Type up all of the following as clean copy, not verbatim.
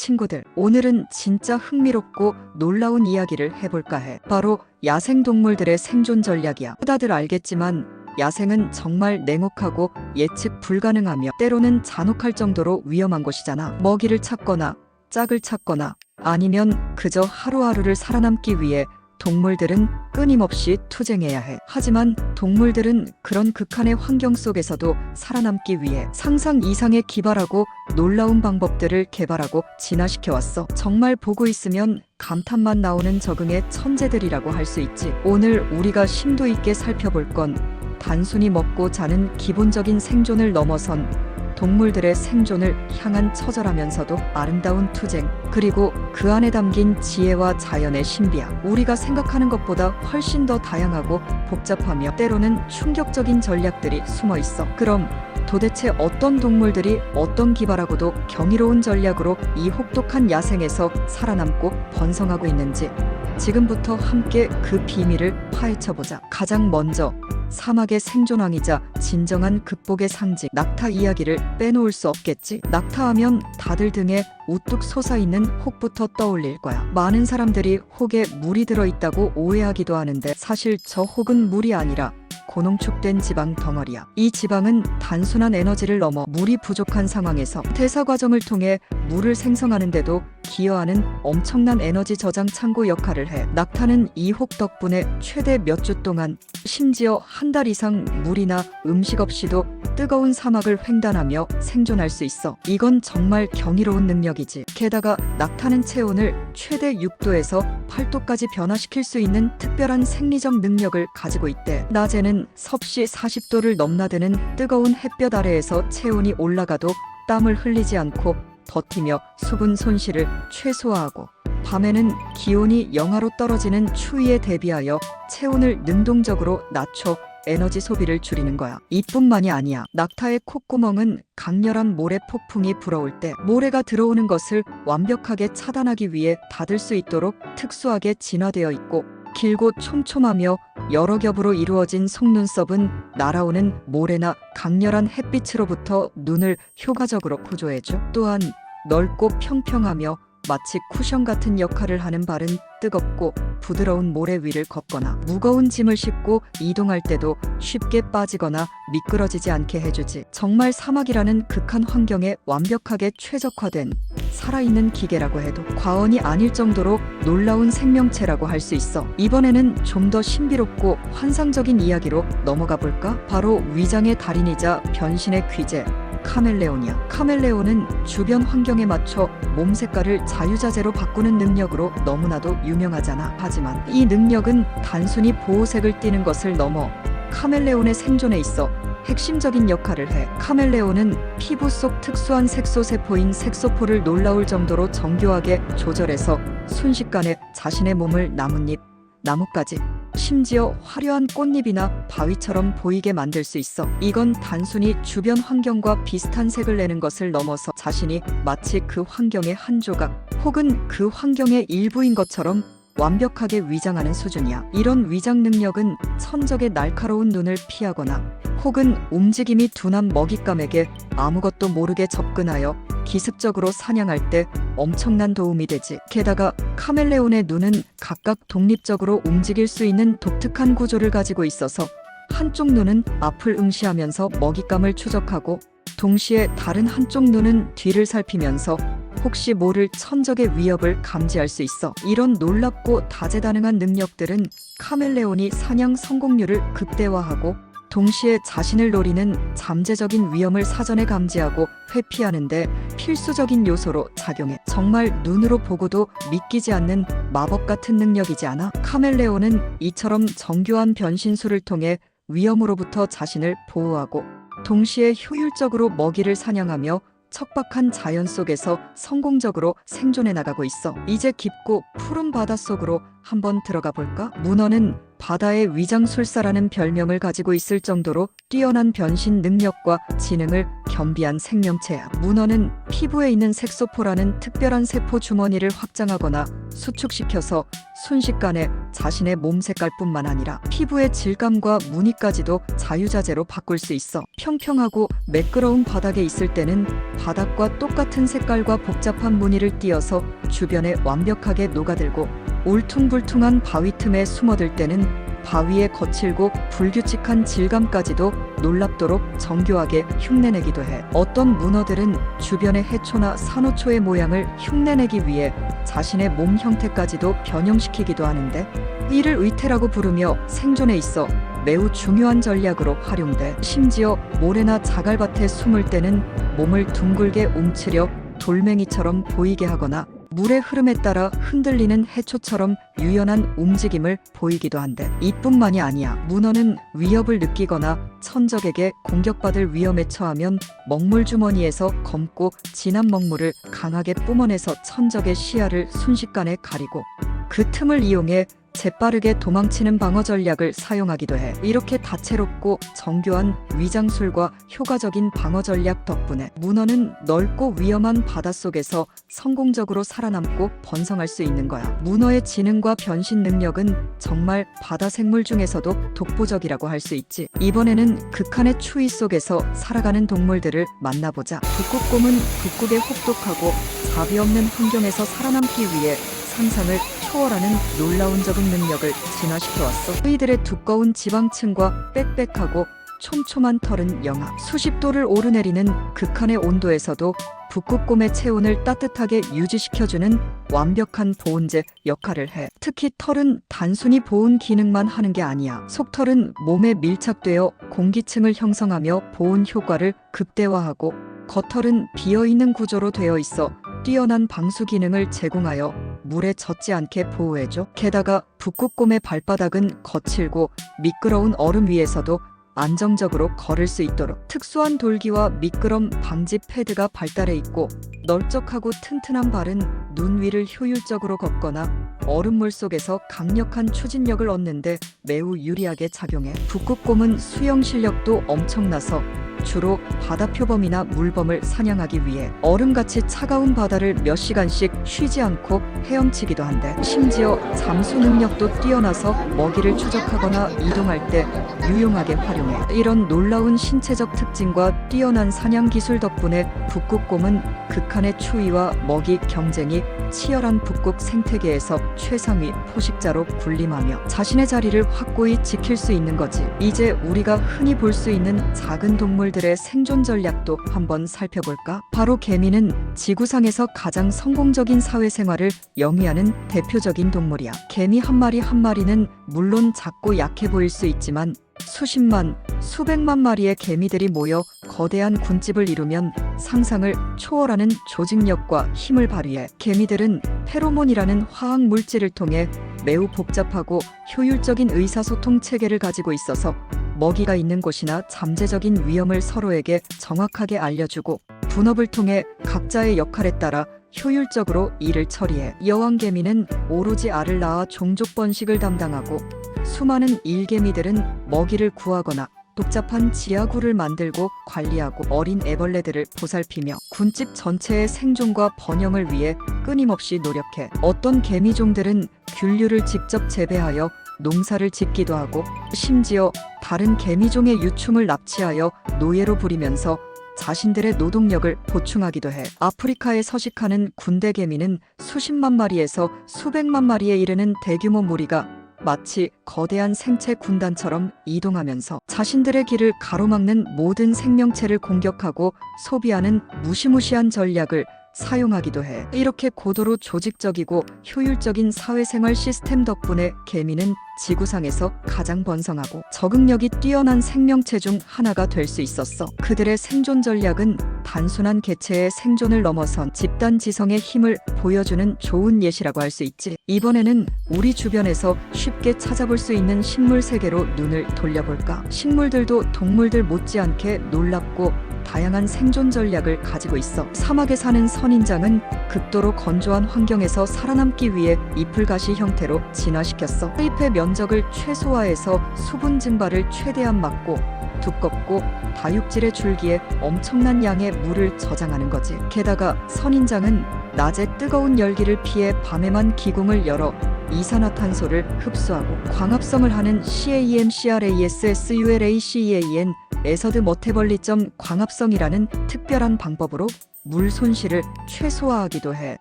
친구들, 오늘은 진짜 흥미롭고 놀라운 이야기를 해볼까 해. 바로 야생동물들의 생존 전략이야. 다들 알겠지만 야생은 정말 냉혹하고 예측 불가능하며 때로는 잔혹할 정도로 위험한 곳이잖아. 먹이를 찾거나 짝을 찾거나 아니면 그저 하루하루를 살아남기 위해 동물들은 끊임없이 투쟁해야 해. 하지만 동물들은 그런 극한의 환경 속에서도 살아남기 위해 상상 이상의 기발하고 놀라운 방법들을 개발하고 진화시켜왔어. 정말 보고 있으면 감탄만 나오는 적응의 천재들이라고 할 수 있지. 오늘 우리가 심도 있게 살펴볼 건 단순히 먹고 자는 기본적인 생존을 넘어선 동물들의 생존을 향한 처절하면서도 아름다운 투쟁, 그리고 그 안에 담긴 지혜와 자연의 신비야. 우리가 생각하는 것보다 훨씬 더 다양하고 복잡하며 때로는 충격적인 전략들이 숨어 있어. 그럼 도대체 어떤 동물들이 어떤 기발하고도 경이로운 전략으로 이 혹독한 야생에서 살아남고 번성하고 있는지 지금부터 함께 그 비밀을 파헤쳐보자. 가장 먼저 사막의 생존왕이자 진정한 극복의 상징 낙타 이야기를 빼놓을 수 없겠지. 낙타하면 다들 등에 우뚝 솟아있는 혹부터 떠올릴 거야. 많은 사람들이 혹에 물이 들어있다고 오해하기도 하는데 사실 저 혹은 물이 아니라 고농축된 지방 덩어리야. 이 지방은 단순한 에너지를 넘어 물이 부족한 상황에서 대사 과정을 통해 물을 생성하는데도 기여하는 엄청난 에너지 저장 창고 역할을 해. 낙타는 이 혹 덕분에 최대 몇 주 동안, 심지어 한 달 이상 물이나 음식 없이도 뜨거운 사막을 횡단하며 생존할 수 있어. 이건 정말 경이로운 능력이지. 게다가 낙타는 체온을 최대 6도에서 8도까지 변화시킬 수 있는 특별한 생리적 능력을 가지고 있대. 낮에는 섭씨 40도를 넘나드는 뜨거운 햇볕 아래에서 체온이 올라가도 땀을 흘리지 않고 버티며 수분 손실을 최소화하고, 밤에는 기온이 영하로 떨어지는 추위에 대비하여 체온을 능동적으로 낮춰 에너지 소비를 줄이는 거야. 이뿐만이 아니야. 낙타의 콧구멍은 강렬한 모래 폭풍이 불어올 때 모래가 들어오는 것을 완벽하게 차단하기 위해 닫을 수 있도록 특수하게 진화되어 있고, 길고 촘촘하며 여러 겹으로 이루어진 속눈썹은 날아오는 모래나 강렬한 햇빛으로부터 눈을 효과적으로 구조해줘. 또한 넓고 평평하며 마치 쿠션 같은 역할을 하는 발은 뜨겁고 부드러운 모래 위를 걷거나 무거운 짐을 싣고 이동할 때도 쉽게 빠지거나 미끄러지지 않게 해주지. 정말 사막이라는 극한 환경에 완벽하게 최적화된 살아있는 기계라고 해도 과언이 아닐 정도로 놀라운 생명체라고 할 수 있어. 이번에는 좀 더 신비롭고 환상적인 이야기로 넘어가 볼까? 바로 위장의 달인이자 변신의 귀재, 카멜레온이야. 카멜레온은 주변 환경에 맞춰 몸 색깔을 자유자재로 바꾸는 능력으로 너무나도 유명하잖아. 하지만 이 능력은 단순히 보호색을 띠는 것을 넘어 카멜레온의 생존에 있어 핵심적인 역할을 해. 카멜레온은 피부 속 특수한 색소세포인 색소포를 놀라울 정도로 정교하게 조절해서 순식간에 자신의 몸을 나뭇잎, 나뭇가지, 심지어 화려한 꽃잎이나 바위처럼 보이게 만들 수 있어. 이건 단순히 주변 환경과 비슷한 색을 내는 것을 넘어서 자신이 마치 그 환경의 한 조각 혹은 그 환경의 일부인 것처럼 완벽하게 위장하는 수준이야. 이런 위장 능력은 천적의 날카로운 눈을 피하거나 혹은 움직임이 둔한 먹잇감에게 아무것도 모르게 접근하여 기습적으로 사냥할 때 엄청난 도움이 되지. 게다가 카멜레온의 눈은 각각 독립적으로 움직일 수 있는 독특한 구조를 가지고 있어서 한쪽 눈은 앞을 응시하면서 먹잇감을 추적하고, 동시에 다른 한쪽 눈은 뒤를 살피면서 혹시 모를 천적의 위협을 감지할 수 있어. 이런 놀랍고 다재다능한 능력들은 카멜레온이 사냥 성공률을 극대화하고, 동시에 자신을 노리는 잠재적인 위험을 사전에 감지하고 회피하는데 필수적인 요소로 작용해. 정말 눈으로 보고도 믿기지 않는 마법 같은 능력이지 않아? 카멜레온은 이처럼 정교한 변신술을 통해 위험으로부터 자신을 보호하고, 동시에 효율적으로 먹이를 사냥하며 척박한 자연 속에서 성공적으로 생존해 나가고 있어. 이제 깊고 푸른 바닷속으로 한번 들어가 볼까? 문어는 바다의 위장술사라는 별명을 가지고 있을 정도로 뛰어난 변신 능력과 지능을 겸비한 생명체야. 문어는 피부에 있는 색소포라는 특별한 세포 주머니를 확장하거나 수축시켜서 순식간에 자신의 몸 색깔뿐만 아니라 피부의 질감과 무늬까지도 자유자재로 바꿀 수 있어. 평평하고 매끄러운 바닥에 있을 때는 바닥과 똑같은 색깔과 복잡한 무늬를 띄어서 주변에 완벽하게 녹아들고, 울퉁불퉁한 바위 틈에 숨어들 때는 바위의 거칠고 불규칙한 질감까지도 놀랍도록 정교하게 흉내내기도 해. 어떤 문어들은 주변의 해초나 산호초의 모양을 흉내내기 위해 자신의 몸 형태까지도 변형시키기도 하는데, 이를 의태라고 부르며 생존에 있어 매우 중요한 전략으로 활용돼. 심지어 모래나 자갈밭에 숨을 때는 몸을 둥글게 움츠려 돌멩이처럼 보이게 하거나 물의 흐름에 따라 흔들리는 해초처럼 유연한 움직임을 보이기도 한데, 이뿐만이 아니야. 문어는 위협을 느끼거나 천적에게 공격받을 위험에 처하면 먹물 주머니에서 검고 진한 먹물을 강하게 뿜어내서 천적의 시야를 순식간에 가리고, 그 틈을 이용해 재빠르게 도망치는 방어 전략을 사용하기도 해. 이렇게 다채롭고 정교한 위장술과 효과적인 방어 전략 덕분에 문어는 넓고 위험한 바닷속에서 성공적으로 살아남고 번성할 수 있는 거야. 문어의 지능과 변신 능력은 정말 바다 생물 중에서도 독보적이라고 할 수 있지. 이번에는 극한의 추위 속에서 살아가는 동물들을 만나보자. 북극곰은 북극의 혹독하고 자비 없는 환경에서 살아남기 위해 상상을 초월하는 놀라운 적응 능력을 진화시켜왔어. 이들의 두꺼운 지방층과 빽빽하고 촘촘한 털은 영하 수십 도를 오르내리는 극한의 온도에서도 북극곰의 체온을 따뜻하게 유지시켜주는 완벽한 보온제 역할을 해. 특히 털은 단순히 보온 기능만 하는 게 아니야. 속털은 몸에 밀착되어 공기층을 형성하며 보온 효과를 극대화하고, 겉털은 비어있는 구조로 되어 있어 뛰어난 방수 기능을 제공하여 물에 젖지 않게 보호해줘. 게다가 북극곰의 발바닥은 거칠고 미끄러운 얼음 위에서도 안정적으로 걸을 수 있도록 특수한 돌기와 미끄럼 방지 패드가 발달해 있고, 널쩍하고 튼튼한 발은 눈 위를 효율적으로 걷거나 얼음물 속에서 강력한 추진력을 얻는데 매우 유리하게 작용해. 북극곰은 수영 실력도 엄청나서 주로 바다표범이나 물범을 사냥하기 위해 얼음같이 차가운 바다를 몇 시간씩 쉬지 않고 헤엄치기도 한데, 심지어 잠수 능력도 뛰어나서 먹이를 추적하거나 이동할 때 유용하게 활용해. 이런 놀라운 신체적 특징과 뛰어난 사냥 기술 덕분에 북극곰은 극한의 추위와 먹이 경쟁이 치열한 북극 생태계에서 최상위 포식자로 군림하며 자신의 자리를 확고히 지킬 수 있는 거지. 이제 우리가 흔히 볼 수 있는 작은 동물들의 생존 전략도 한번 살펴볼까? 바로 개미는 지구상에서 가장 성공적인 사회생활을 영위하는 대표적인 동물이야. 개미 한 마리 한 마리는 물론 작고 약해 보일 수 있지만, 수십만, 수백만 마리의 개미들이 모여 거대한 군집을 이루면 상상을 초월하는 조직력과 힘을 발휘해. 개미들은 페로몬이라는 화학 물질을 통해 매우 복잡하고 효율적인 의사소통 체계를 가지고 있어서 먹이가 있는 곳이나 잠재적인 위험을 서로에게 정확하게 알려주고, 분업을 통해 각자의 역할에 따라 효율적으로 일을 처리해. 여왕개미는 오로지 알을 낳아 종족 번식을 담당하고, 수많은 일개미들은 먹이를 구하거나 복잡한 지하구를 만들고 관리하고 어린 애벌레들을 보살피며 군집 전체의 생존과 번영을 위해 끊임없이 노력해. 어떤 개미종들은 균류를 직접 재배하여 농사를 짓기도 하고, 심지어 다른 개미종의 유충을 납치하여 노예로 부리면서 자신들의 노동력을 보충하기도 해. 아프리카에 서식하는 군대개미는 수십만 마리에서 수백만 마리에 이르는 대규모 무리가 마치 거대한 생체 군단처럼 이동하면서 자신들의 길을 가로막는 모든 생명체를 공격하고 소비하는 무시무시한 전략을 사용하기도 해. 이렇게 고도로 조직적이고 효율적인 사회생활 시스템 덕분에 개미는 지구상에서 가장 번성하고 적응력이 뛰어난 생명체 중 하나가 될 수 있었어. 그들의 생존 전략은 단순한 개체의 생존을 넘어선 집단 지성의 힘을 보여주는 좋은 예시라고 할 수 있지. 이번에는 우리 주변에서 쉽게 찾아볼 수 있는 식물 세계로 눈을 돌려볼까? 식물들도 동물들 못지않게 놀랍고 다양한 생존 전략을 가지고 있어. 사막에 사는 선인장은 극도로 건조한 환경에서 살아남기 위해 잎을 가시 형태로 진화시켰어. 잎의 면적을 최소화해서 수분 증발을 최대한 막고 두껍고 다육질의 줄기에 엄청난 양의 물을 저장하는 거지. 게다가 선인장은 낮에 뜨거운 열기를 피해 밤에만 기공을 열어 이산화탄소를 흡수하고 광합성을 하는 CAMCRASSULACEAN 에서드 머테벌리점 광합성이라는 특별한 방법으로 물 손실을 최소화하기도 해.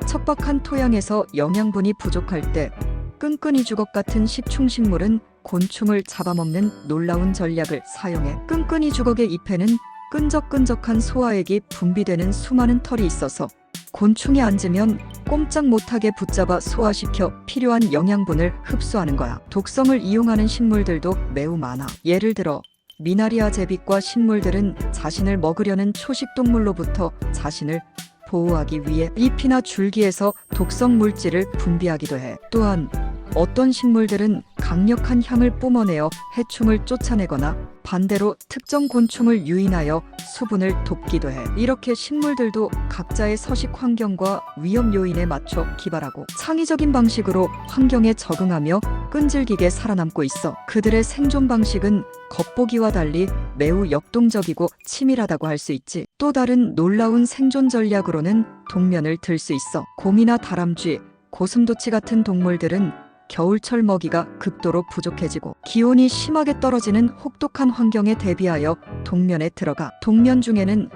척박한 토양에서 영양분이 부족할 때 끈끈이 주걱 같은 식충식물은 곤충을 잡아먹는 놀라운 전략을 사용해. 끈끈이 주걱의 잎에는 끈적끈적한 소화액이 분비되는 수많은 털이 있어서 곤충이 앉으면 꼼짝 못하게 붙잡아 소화시켜 필요한 영양분을 흡수하는 거야. 독성을 이용하는 식물들도 매우 많아. 예를 들어 미나리아 제비과 식물들은 자신을 먹으려는 초식동물로부터 자신을 보호하기 위해 잎이나 줄기에서 독성 물질을 분비하기도 해. 또한 어떤 식물들은 강력한 향을 뿜어내어 해충을 쫓아내거나 반대로 특정 곤충을 유인하여 수분을 돕기도 해. 이렇게 식물들도 각자의 서식 환경과 위험 요인에 맞춰 기발하고 창의적인 방식으로 환경에 적응하며 끈질기게 살아남고 있어. 그들의 생존 방식은 겉보기와 달리 매우 역동적이고 치밀하다고 할 수 있지. 또 다른 놀라운 생존 전략으로는 동면을 들 수 있어. 곰이나 다람쥐, 고슴도치 같은 동물들은 겨울철 먹이가 극도로 부족해지고 기온이 심하게 떨어지는 혹독한 환경에 대비하여 동면에 들어가. 동면 중에는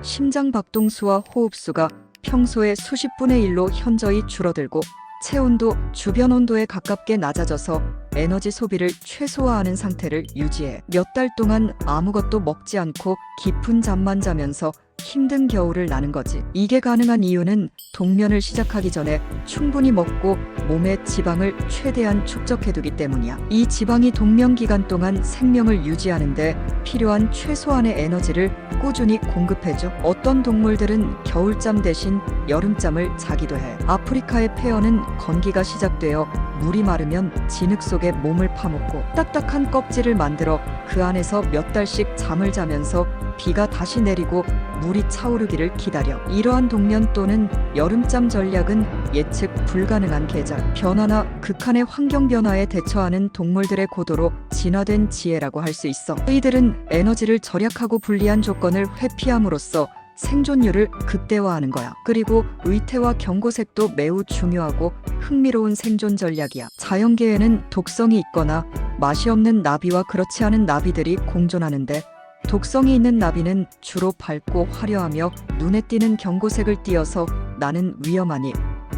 심장박동수와 호흡수가 평소의 수십 분의 1로 현저히 줄어들고 체온도 주변 온도에 가깝게 낮아져서 에너지 소비를 최소화하는 상태를 유지해. 몇 달 동안 아무것도 먹지 않고 깊은 잠만 자면서 힘든 겨울을 나는 거지. 이게 가능한 이유는 동면을 시작하기 전에 충분히 먹고 몸의 지방을 최대한 축적해두기 때문이야. 이 지방이 동면 기간 동안 생명을 유지하는데 필요한 최소한의 에너지를 꾸준히 공급해줘. 어떤 동물들은 겨울잠 대신 여름잠을 자기도 해. 아프리카의 페어는 건기가 시작되어 물이 마르면 진흙 속에 몸을 파묻고 딱딱한 껍질을 만들어 그 안에서 몇 달씩 잠을 자면서 비가 다시 내리고 물이 차오르기를 기다려. 이러한 동면 또는 여름잠 전략은 예측 불가능한 계절 변화나 극한의 환경 변화에 대처하는 동물들의 고도로 진화된 지혜라고 할 수 있어. 이들은 에너지를 절약하고 불리한 조건을 회피함으로써 생존율을 극대화하는 거야. 그리고 의태와 경고색도 매우 중요하고 흥미로운 생존 전략이야. 자연계에는 독성이 있거나 맛이 없는 나비와 그렇지 않은 나비들이 공존하는데 독성이 있는 나비는 주로 밝고 화려하며 눈에 띄는 경고색을 띠어서 나는 위험하니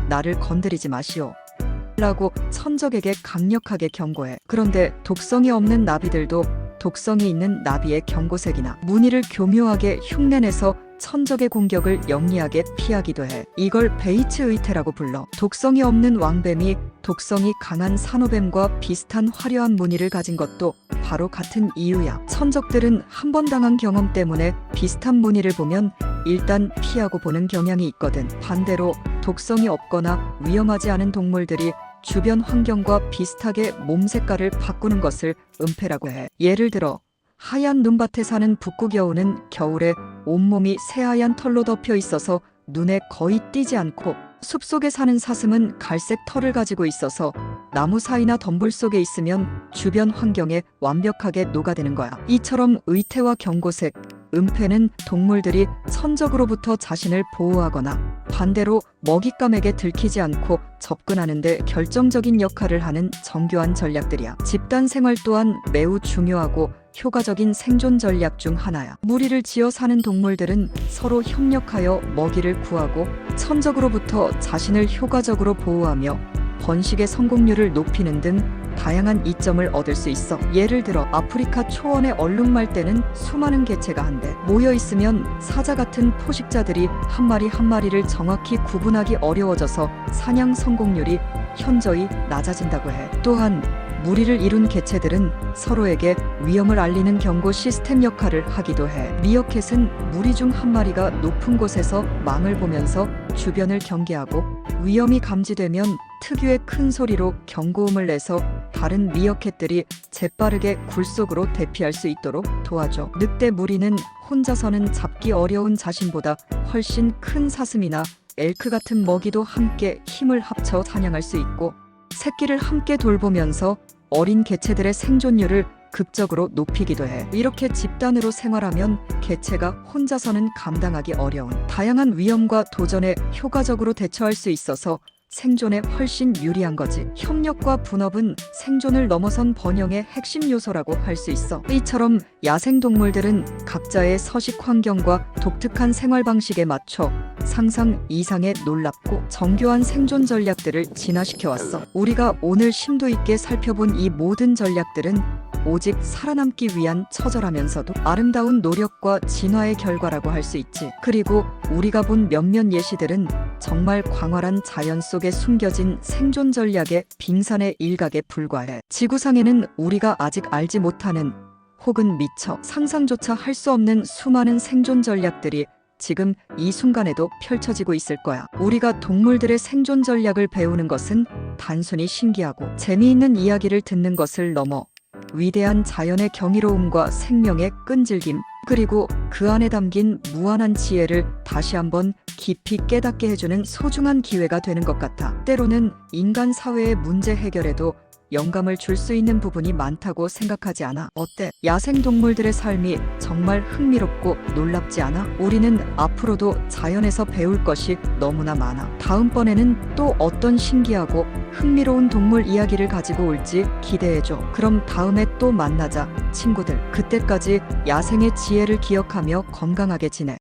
나를 건드리지 마시오 라고 천적에게 강력하게 경고해. 그런데 독성이 없는 나비들도 독성이 있는 나비의 경고색이나 무늬를 교묘하게 흉내내서 천적의 공격을 영리하게 피하기도 해. 이걸 베이츠 의태라고 불러. 독성이 없는 왕뱀이 독성이 강한 산호뱀과 비슷한 화려한 무늬를 가진 것도 바로 같은 이유야. 천적들은 한 번 당한 경험 때문에 비슷한 무늬를 보면 일단 피하고 보는 경향이 있거든. 반대로 독성이 없거나 위험하지 않은 동물들이 주변 환경과 비슷하게 몸 색깔을 바꾸는 것을 은폐라고 해. 예를 들어 하얀 눈밭에 사는 북구겨우는 겨울에 온몸이 새하얀 털로 덮여 있어서 눈에 거의 띄지 않고, 숲속에 사는 사슴은 갈색 털을 가지고 있어서 나무 사이나 덤불 속에 있으면 주변 환경에 완벽하게 녹아드는 거야. 이처럼 의태와 경고색, 은폐는 동물들이 천적으로부터 자신을 보호하거나 반대로 먹잇감에게 들키지 않고 접근하는 데 결정적인 역할을 하는 정교한 전략들이야. 집단 생활 또한 매우 중요하고 효과적인 생존 전략 중 하나야. 무리를 지어 사는 동물들은 서로 협력하여 먹이를 구하고 천적으로부터 자신을 효과적으로 보호하며 번식의 성공률을 높이는 등 다양한 이점을 얻을 수 있어. 예를 들어 아프리카 초원의 얼룩말대는 수많은 개체가 한데 모여 있으면 사자 같은 포식자들이 한 마리 한 마리를 정확히 구분하기 어려워져서 사냥 성공률이 현저히 낮아진다고 해. 또한 무리를 이룬 개체들은 서로에게 위험을 알리는 경고 시스템 역할을 하기도 해. 미어캣은 무리 중 한 마리가 높은 곳에서 망을 보면서 주변을 경계하고 위험이 감지되면 특유의 큰 소리로 경고음을 내서 다른 미어캣들이 재빠르게 굴 속으로 대피할 수 있도록 도와줘. 늑대 무리는 혼자서는 잡기 어려운 자신보다 훨씬 큰 사슴이나 엘크 같은 먹이도 함께 힘을 합쳐 사냥할 수 있고, 새끼를 함께 돌보면서 어린 개체들의 생존율을 극적으로 높이기도 해. 이렇게 집단으로 생활하면 개체가 혼자서는 감당하기 어려운 다양한 위험과 도전에 효과적으로 대처할 수 있어서 생존에 훨씬 유리한 거지. 협력과 분업은 생존을 넘어선 번영의 핵심 요소라고 할 수 있어. 이처럼 야생동물들은 각자의 서식 환경과 독특한 생활 방식에 맞춰 상상 이상의 놀랍고 정교한 생존 전략들을 진화시켜 왔어. 우리가 오늘 심도 있게 살펴본 이 모든 전략들은 오직 살아남기 위한 처절하면서도 아름다운 노력과 진화의 결과라고 할 수 있지. 그리고 우리가 본 몇몇 예시들은 정말 광활한 자연 속에 숨겨진 생존 전략의 빙산의 일각에 불과해. 지구상에는 우리가 아직 알지 못하는, 혹은 미처 상상조차 할 수 없는 수많은 생존 전략들이 지금 이 순간에도 펼쳐지고 있을 거야. 우리가 동물들의 생존 전략을 배우는 것은 단순히 신기하고 재미있는 이야기를 듣는 것을 넘어 위대한 자연의 경이로움과 생명의 끈질김, 그리고 그 안에 담긴 무한한 지혜를 다시 한번 깊이 깨닫게 해주는 소중한 기회가 되는 것 같아. 때로는 인간 사회의 문제 해결에도 영감을 줄 수 있는 부분이 많다고 생각하지 않아? 어때? 야생동물들의 삶이 정말 흥미롭고 놀랍지 않아? 우리는 앞으로도 자연에서 배울 것이 너무나 많아. 다음번에는 또 어떤 신기하고 흥미로운 동물 이야기를 가지고 올지 기대해줘. 그럼 다음에 또 만나자, 친구들. 그때까지 야생의 지혜를 기억하며 건강하게 지내.